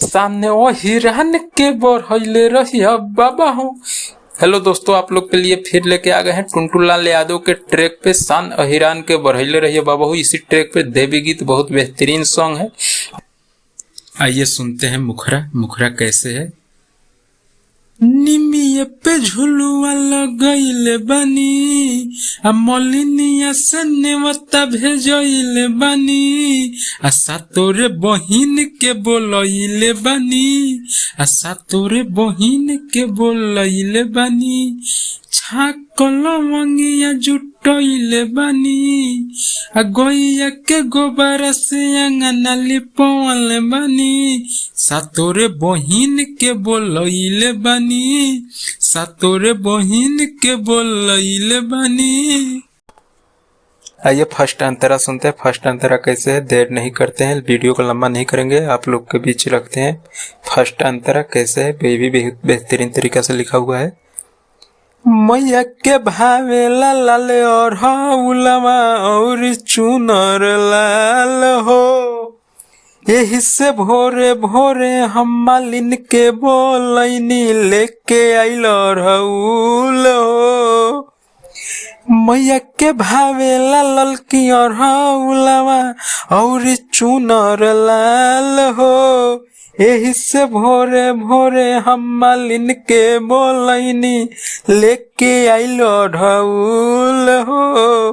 सामने वो हिरन के बरहइले रहिया बाबा हूँ। हेलो दोस्तों, आप लोग के लिए फिर लेके आ गए हैं टुनटुनलाल यादव के ट्रैक पे सान अहिरान के बरहइले रहिए बाबा हूँ। इसी ट्रैक पे देवी गीत बहुत बेहतरीन सॉन्ग है। आइए सुनते हैं मुखरा। मुखरा कैसे है। निमिये पे झुलुआ लगइले बानी, आ मलिनिया से नेवता भेजइले बानी, आ सातोरे बहिन के बोलइले बानी, आ सातोरे बहिन के बोलइले बानी, छाकल मंगिया जुटइले बानी, आ गइया के गोबर से अंगना लिपवले बानी, सातोरे बहिन के बोलइले बानी, सातोरे बहिन के बोलइले बानी। आइए फर्स्ट अंतरा सुनते हैं। फर्स्ट अंतरा कैसे है। देर नहीं करते हैं, वीडियो को लंबा नहीं करेंगे, आप लोग के बीच रखते हैं। फर्स्ट अंतरा कैसे है, बेबी बेहतरीन तरीका से लिखा हुआ है। मैया के भावे लाल और हौलवा और चुनर लाल हो, यही से भोरे भोरे हम मालिन के बोलैनी लेके आइल रहूल हो। मैया के भावे लाल की और हौलवा और चुनर लाल हो, यही से भोरे भोरे हम मालिन के बोलैनी लेके आइल रहूल हो।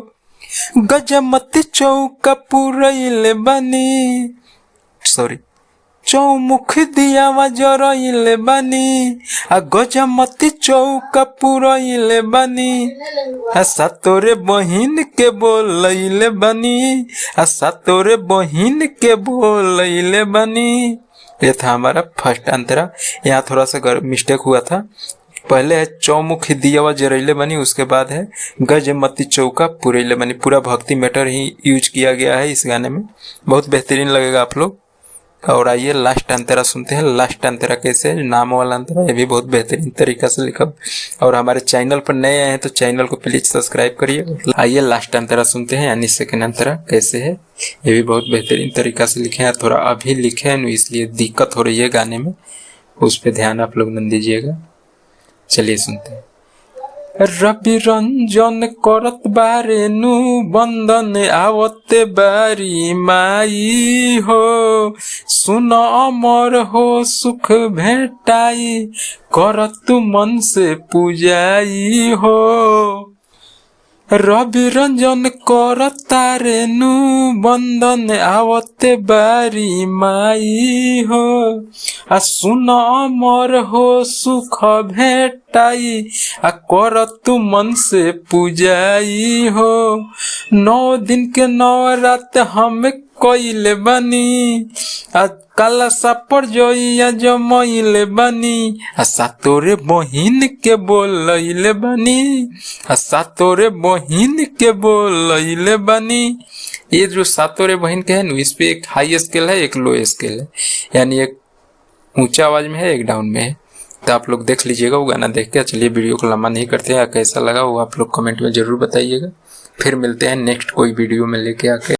गजमती चौका पुरैले बानी, चौमुख दियावा जरइले बानी, आ गजमती चौका पुरइले बानी, आ सातोरे बहिन के बोलइले बानी, आ सातोरे बहिन के बोलइले बानी। ये था हमारा फर्स्ट अंतरा। यहाँ थोड़ा सा मिस्टेक हुआ था। पहले है चौमुख दियावा जरइले बनी, उसके बाद है गजमती चौका पुरइले बनी। पूरा भक्ति मैटर ही यूज किया गया है इस गाने में। बहुत बेहतरीन लगेगा आप लोग। और आइए लास्ट अंतरा सुनते हैं। लास्ट अंतरा कैसे है, नाम वाला अंतरा, ये भी बहुत बेहतरीन तरीका से लिखा। और हमारे चैनल पर नए आए हैं तो चैनल को प्लीज सब्सक्राइब करिए। आइए लास्ट अंतरा सुनते हैं, यानी सेकंड अंतरा कैसे है। ये भी बहुत बेहतरीन तरीका से लिखे हैं। थोड़ा अभी लिखे हैं इसलिए दिक्कत हो रही है गाने में, उस पर ध्यान आप लोग न दीजिएगा। चलिए सुनते हैं। रवि रंजन करत बारे नु बंदन आवते बारी माई हो, सुन अमर हो सुख भेटाई, कर तू मन से पूजाई हो। रवि रंजन करता रे नु बंदन आवते बारी माई हो, आ सुन अमर हो सुख भेटाई, आ कर तू मन से पूजाई हो। 9 दिन के 9 रात हम कइले बानी, आ काला सापर जोइया जमइले बानी, आ सातोरे बहिन के बोलइले बानी, आ सातोरे बहिन के बोलइले बानी। ये जो सातोरे बहिन के है ना, इस पे एक हाई स्केल है, एक लो स्केल है, यानी एक ऊंचा आवाज में है, एक डाउन में है। तो आप लोग देख लीजिएगा वो गाना देख के। चलिए वीडियो को लंबा नहीं करते हैं, कैसा लगा वो आप लोग कमेंट में जरूर बताइएगा। फिर मिलते हैं नेक्स्ट कोई वीडियो में लेके आके।